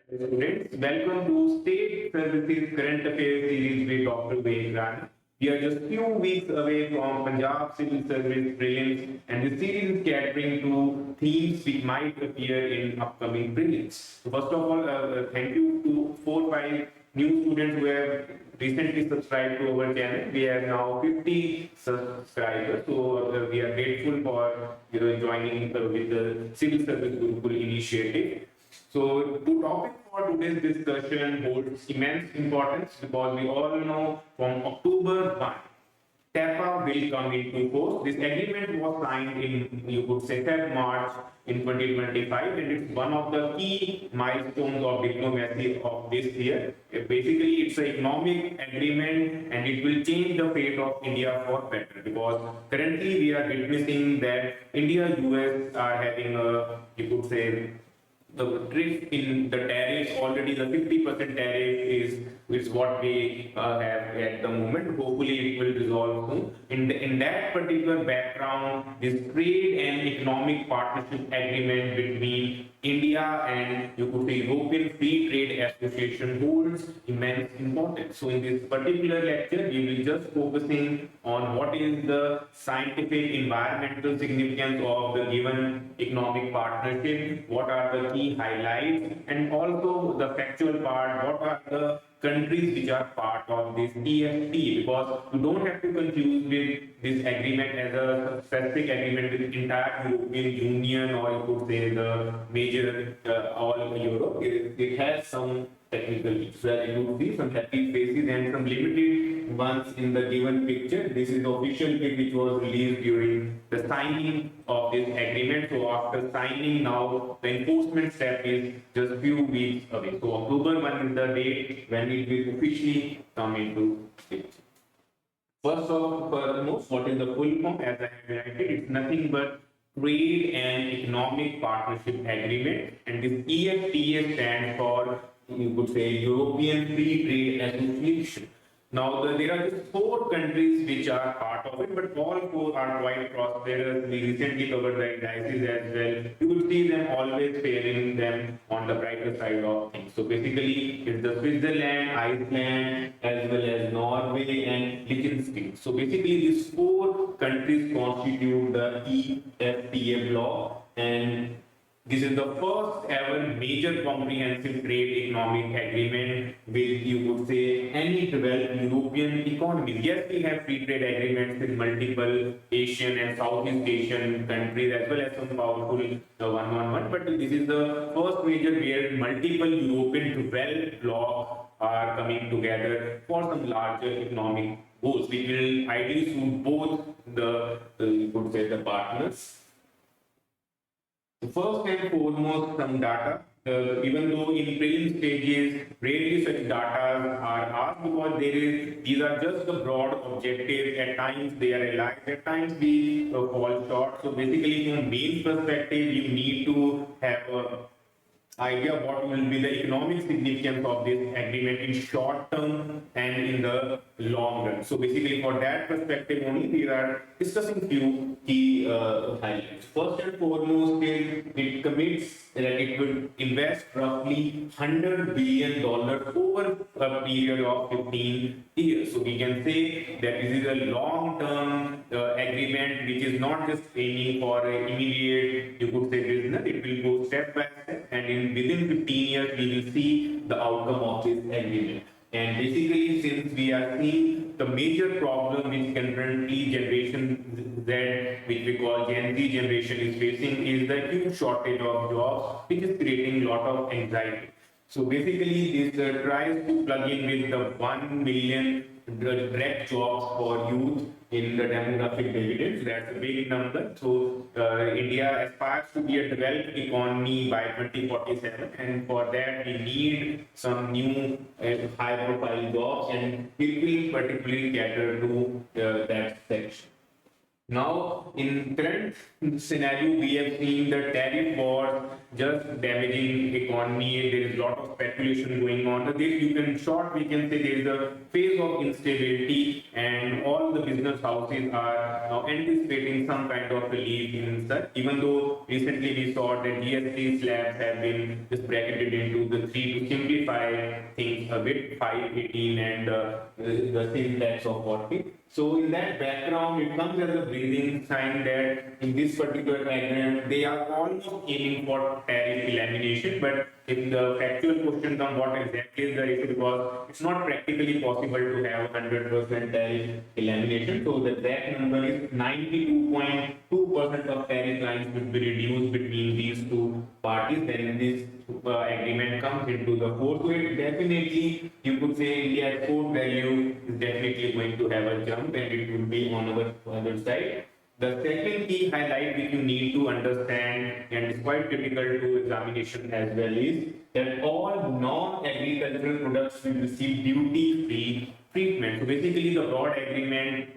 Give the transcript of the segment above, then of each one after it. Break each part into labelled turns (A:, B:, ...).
A: Students, welcome to State Services Current Affairs series with Dr. Vivek Rana. We are just few weeks away from Punjab Civil Service prelims, and the series is catering to themes which might appear in upcoming prelims. So first of all, thank you to 4 5 new students who have recently subscribed to our channel. We have now 50 subscribers, so we are grateful for joining with the Civil Service Gurukul initiative. So, the topic for today's discussion holds immense importance because we all know from October 1, TEPA will come into force. This agreement was signed in, you could say, Feb March in 2025, and it's one of the key milestones of diplomacy of this year. Basically, it's an economic agreement, and it will change the fate of India for better because currently we are witnessing that India US are having a, you could say, the drift in the tariffs. Already the 50% tariff is what we have at the moment. Hopefully it will resolve soon. In that particular background, this trade and economic partnership agreement between India and, you could say, European Free Trade Association holds immense importance. So in this particular lecture, we will just focusing on what is the scientific environmental significance of the given economic partnership, what are the key highlights, and also the factual part, what are the countries which are part of this EFTA, because you don't have to confuse with this agreement as a specific agreement with the entire European Union, or you could say the major all Europe. It has some technical issues. You would see some happy faces and some limited ones in the given picture. This is the official pic which was released during the signing of this agreement. So after signing, now the enforcement step is just few weeks away. So October 1 is the date when it will officially come into state. First of foremost, what is the full form? As I have highlighted, it's nothing but Trade and Economic Partnership Agreement, and this EFTA stands for, you could say, European Free Trade Association. Now, there are just 4 countries which are part of it, but all 4 are quite prosperous. We recently covered the indices as well. You will see them always fairing them on the brighter side of things. So basically, it's the Switzerland, Iceland, as well as Norway and Liechtenstein. So basically, these 4 countries constitute the EFTA bloc, and this is the first ever major comprehensive trade economic agreement with, you would say, any developed European economies. Yes, we have free trade agreements with multiple Asian and Southeast Asian countries as well as some powerful 111, but this is the first major where multiple European developed blocs are coming together for some larger economic goals, which will ideally suit both the you could say, the partners. First and foremost, some data. Even though in prelim stages, rarely such data are asked because these are just the broad objectives. At times they are realized, at times we fall short. So basically, from main perspective, you need to have a idea what will be the economic significance of this agreement in short term and in the long run. So basically, for that perspective only, we are discussing few key highlights. First and foremost, it commits that it will invest roughly $100 billion over a period of 15 years. So we can say that this is a long-term agreement which is not just aiming for an immediate, you could say, business. It will go step by step, and within 15 years, we will see the outcome of this agreement. And basically, since we are seeing the major problem which currently generation Z, which we call Gen Z generation, is facing, is the huge shortage of jobs, which is creating a lot of anxiety. So basically, this tries to plug in with the 1 million direct jobs for youth in the demographic dividends. That's a big number. So India aspires to be a developed economy by 2047, and for that we need some new high-profile jobs, and it will particularly cater to that section. Now, in current scenario, we have seen the tariff war just damaging economy. There is a lot of speculation going on. So this, you can short, we can say there is a phase of instability, and all the business houses are now anticipating some kind of relief in such. Even though recently we saw that GST slabs have been just bracketed into the three to simplify things a bit, 518 and the same tax of 40. So in that background, it comes as a breathing sign that in this particular agreement, they are almost aiming for tariff elimination. But if the factual question comes, what exactly is the issue? Because it's not practically possible to have 100% tariff elimination. So the exact number is 92.2% of tariff lines will be reduced between these two parties. Then this agreement comes into the force. So it definitely, you could say, India export value is definitely going to have a jump, and it will be on our other side. The second key highlight which you need to understand, and it's quite critical to examination as well, is that all non-agricultural products will receive duty-free treatment. So basically, the broad agreement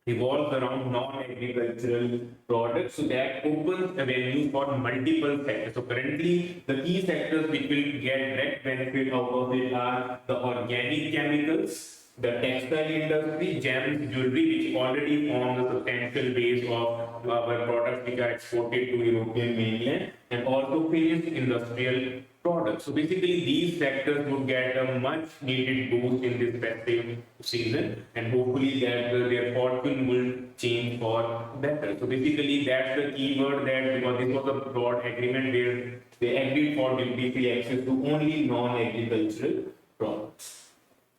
A: revolves around non-agricultural products, so that opens avenues for multiple sectors. So currently, the key sectors which will get direct benefit out of it are the organic chemicals, the textile industry, gems, jewelry, which already form the substantial base of our products which are exported to European mainland, and also finished industrial products. So basically, these sectors would get a much needed boost in this festive season, and hopefully that their fortune will change for better. So basically, that's the key word, that because this was a broad agreement where they agreed for duty-free access to only non-agricultural products.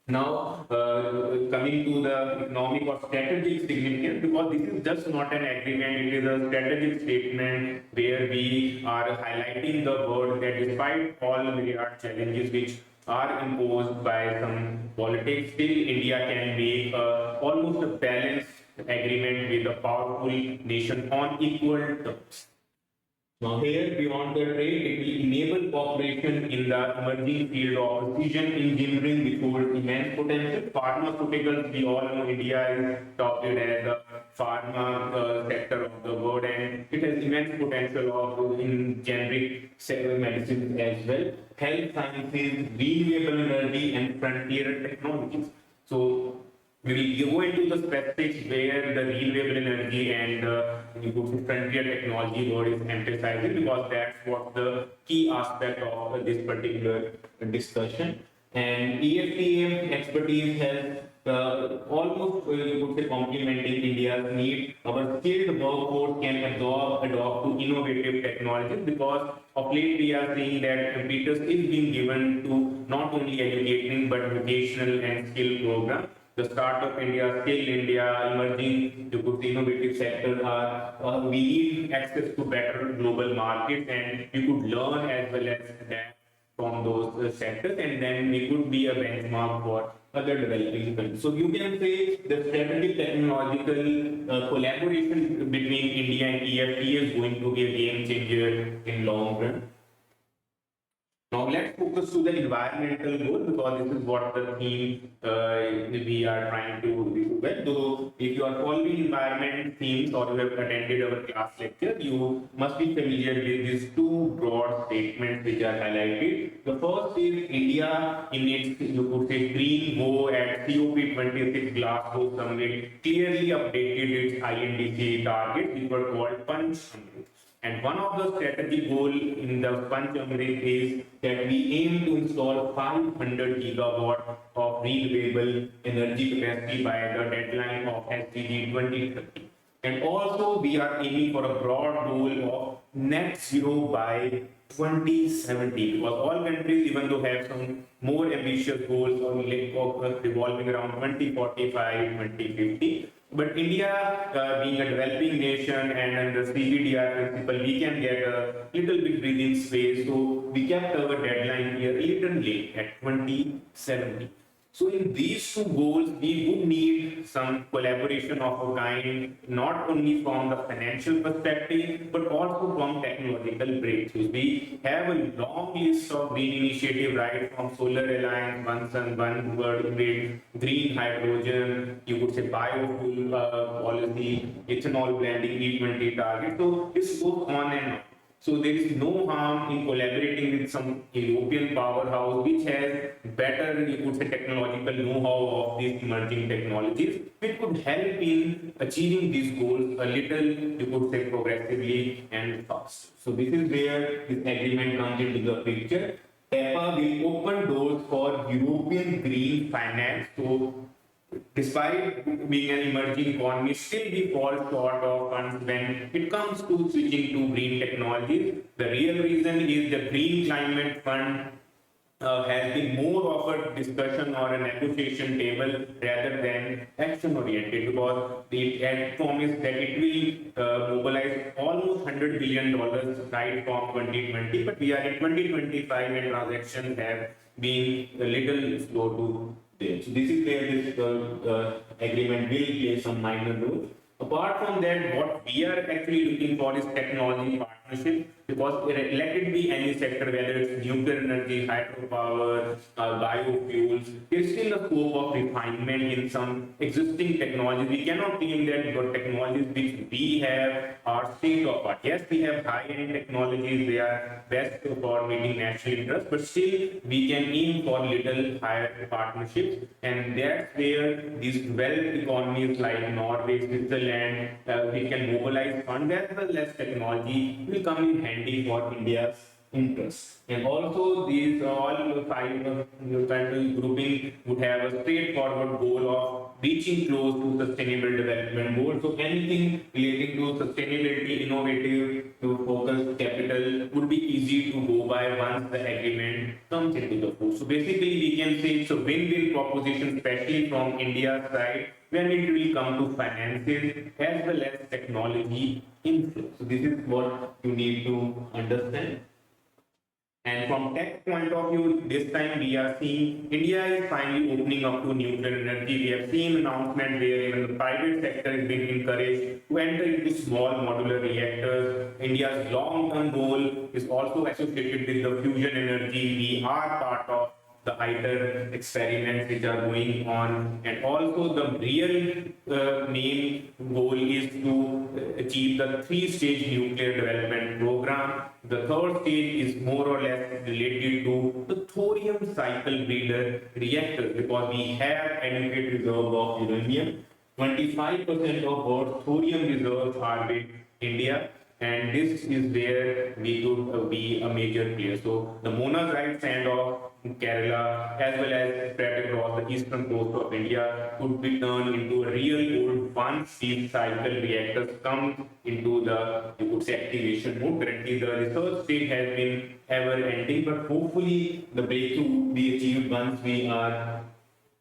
A: Now, coming to the economic or strategic significance, because this is just not an agreement, it is a strategic statement where we are highlighting the word that despite all myriad challenges which are imposed by some politics, still India can make almost a balanced agreement with a powerful nation on equal terms. Now here, beyond the trade, it will enable cooperation in the emerging field of precision engineering, which holds immense potential. Pharmaceuticals, we all know India is touted as the pharma sector of the world, and it has immense potential of in generic medicines as well. Health sciences, renewable energy, and frontier technologies. So we will go into the specifics where the renewable energy and frontier technology word is emphasizing, because that's what the key aspect of this particular discussion. And EFTA expertise has almost you could say complementing India's need. Our skilled workforce can adopt to innovative technologies, because of late we are seeing that impetus is being given to not only educating but vocational and skill programs. The startup India, Skill India, emerging, you could say innovative sectors are, we need access to better global markets, and you could learn as well as adapt from those sectors, and then we could be a benchmark for other developing countries. So you can say the strategic technological collaboration between India and EFTA is going to be a game changer in long run. Now let's focus to the environmental goal, because this is what the theme we are trying to do. Well, so if you are following environment themes or you have attended our class lecture, you must be familiar with these two broad statements which are highlighted. The first is India in its, you could say, green go at COP26 Glasgow Summit clearly updated its INDC targets, which were called punch. And one of the strategic goals in the Punch Amrit is that we aim to install 500 gigawatt of renewable energy capacity by the deadline of SDG 2030. And also we are aiming for a broad goal of net zero by 2070, because all countries, even though have some more ambitious goals revolving around 2045, 2050, but India, being a developing nation and under CBDR principle, we can get a little bit breathing space. So we kept our deadline here a little late at 2070. So in these two goals, we would need some collaboration of a kind, not only from the financial perspective, but also from technological breakthroughs. We have a long list of green initiatives, right from Solar Alliance, One Sun, One World Grid, green hydrogen, you could say biofuel policy, ethanol blending, E20 target. So this goes on and on. So there is no harm in collaborating with some European powerhouse which has better, you could say, technological know-how of these emerging technologies, which could help in achieving these goals a little, you could say, progressively and fast. So this is where this agreement comes into the picture. TEPA will open doors for European green finance. So despite being an emerging economy, still we fall short of funds when it comes to switching to green technologies. The real reason is the Green Climate Fund has been more of a discussion or a negotiation table rather than action oriented, because it had promised that it will mobilize almost $100 billion right from 2020, but we are in 2025 and transactions have been a little slow to there. So this is where this agreement will play some minor role. Apart from that, what we are actually looking for is technology partnership, because let it be any sector, whether it's nuclear energy, hydropower, biofuels, there's still a scope of refinement in some existing technologies. We cannot claim that the technologies which we have are state of art. Yes, we have high-end technologies, they are best for meeting national interests, but still we can aim for little higher partnerships, and that's where these developed economies like Norway, Switzerland, we can mobilize funds as well as technology will come in handy for India's interests. And also these all five country grouping would have a straightforward goal of reaching close to sustainable development goals. So anything relating to sustainability, innovative, to focus capital would be easy to go by once the agreement comes into the fold. So basically we can say it's a win-win proposition, especially from India's side, when it will come to finances as well as technology inflow. So this is what you need to understand. And from tech point of view, this time we are seeing India is finally opening up to nuclear energy. We have seen announcement where even the private sector is being encouraged to enter into small modular reactors. India's long-term goal is also associated with the fusion energy. We are part of the ITER experiments which are going on, and also the real main goal is to achieve the three-stage nuclear development program. The third stage is more or less related to the thorium cycle breeder reactors, because we have adequate reserve of uranium. 25% of our thorium reserves are with India, and this is where we could be a major player. So the monazite sand of Kerala as well as spread across the eastern coast of India could be turned into a real gold once these cycle reactors come into the, you could say, activation mode. Currently the research stage has been ever ending, but hopefully the breakthrough will be achieved once we are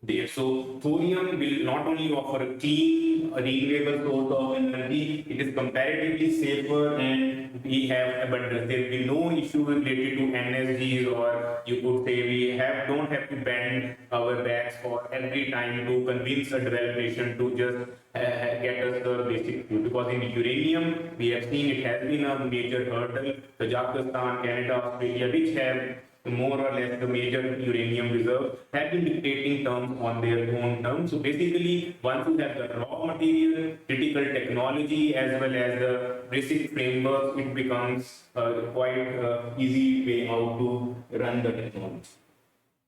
A: there. So thorium will not only offer a clean, renewable source of energy, it is comparatively safer and we have abundance. There will be no issue related to NSGs, or you could say we don't have to bend our backs for every time to convince a developed nation to just get us the basic fuel. Because in uranium, we have seen it has been a major hurdle. Kazakhstan, Canada, Australia, which have more or less the major uranium reserves, have been dictating terms on their own terms. So basically, once you have the raw material, critical technology, as well as the basic framework, it becomes quite easy way how to run the technology.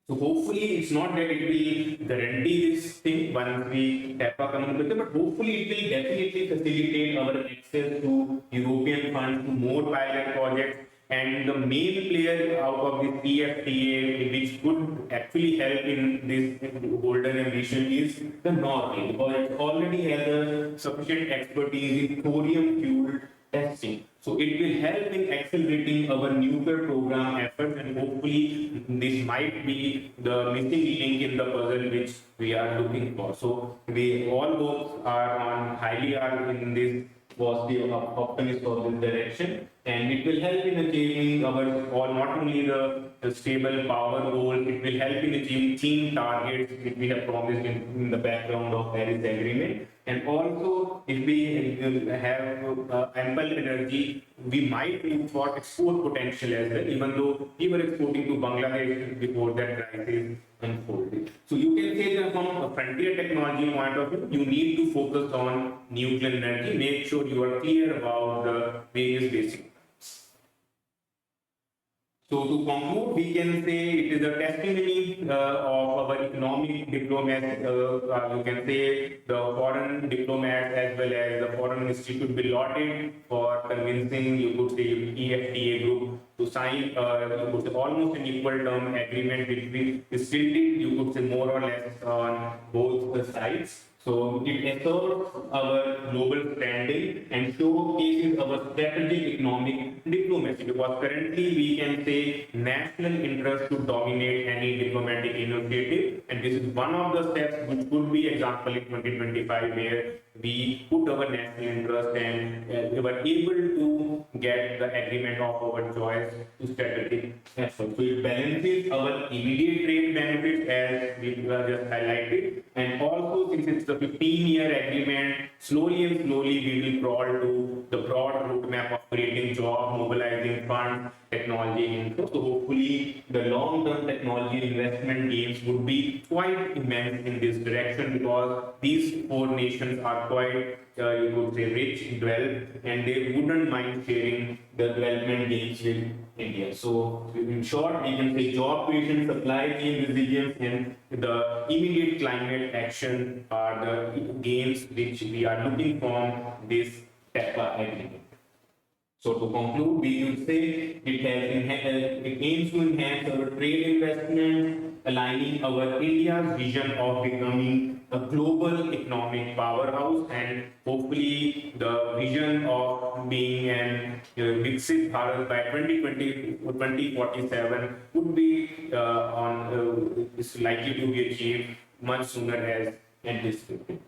A: So hopefully it's not that it will guarantee this thing once we TEPA come with it, but hopefully it will definitely facilitate our access to European funds, to more pilot projects. And the main player out of this EFTA, which could actually help in this golden ambition, is the Norway, because it already has a sufficient expertise in thorium fuel testing. So it will help in accelerating our nuclear program efforts, and hopefully this might be the missing link in the puzzle which we are looking for. So we all hopes are on highly are in this positive optimist of this direction. and it will help in achieving our, or not only the stable power goals, it will help in achieving team targets which we have promised in the background of Paris Agreement. And also, if we have ample energy, we might look for export potential as well, even though we were exporting to Bangladesh before that crisis unfolded. So you can say that from a frontier technology point of view, you need to focus on nuclear energy, make sure you are clear about the various basic. So to conclude, we can say it is a testimony of our economic diplomats. You can say the foreign diplomats as well as the foreign ministry should be lauded for convincing, you could say, EFTA group to sign, you could say, almost an equal term agreement which we still did, you could say, more or less on both the sides. So it asserts our global standing and showcases our strategic economic diplomacy, because currently we can say national interest to dominate any diplomatic initiative, and this is one of the steps which could be example in 2025 where we put our national interest and we were able to get the agreement of our choice to strategic efforts. So it balances our immediate trade benefits as we just highlighted, and also since it's a 15-year agreement, slowly and slowly we will crawl to the broad roadmap of creating jobs, mobilizing funds, technology info. So hopefully the long-term technology investment gains would be quite immense in this direction, because these four nations are quite you could say rich in wealth, and they wouldn't mind sharing the development gains with India. So in short, we can say job creation, supply chain resilience, and the immediate climate action are the gains which we are looking from this TEPA agreement. So to conclude, we would say it aims to enhance our trade investment, aligning our India's vision of becoming a global economic powerhouse, and hopefully the vision of being an Viksit Bharat by 2047 would be is likely to be achieved much sooner as anticipated.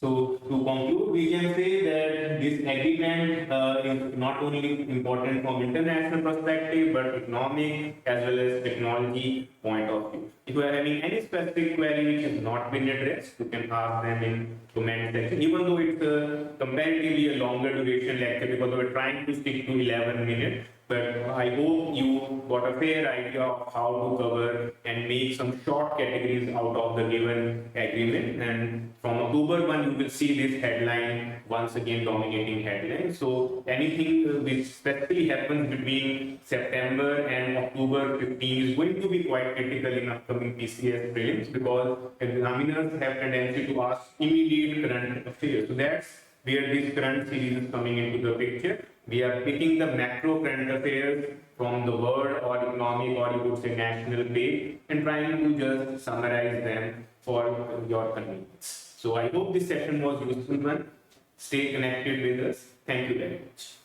A: So to conclude, we can say that this agreement is not only important from international perspective, but economic as well as technology point of view. If you are having any specific query which has not been addressed, you can ask them in comment section. Even though it's comparatively a longer duration lecture, because we're trying to stick to 11 minutes, but I hope you got a fair idea of how to cover and make some short categories out of the given agreement. And from October 1, you will see this headline once again dominating headlines. So anything which specifically happens between September and October 15 is going to be quite critical in upcoming PCS prelims, because examiners have tendency to ask immediate current affairs. So that's where this current series is coming into the picture. We are picking the macro current affairs from the world or economic or you would say national page and trying to just summarize them for your convenience. So I hope this session was useful one. Stay connected with us. Thank you very much.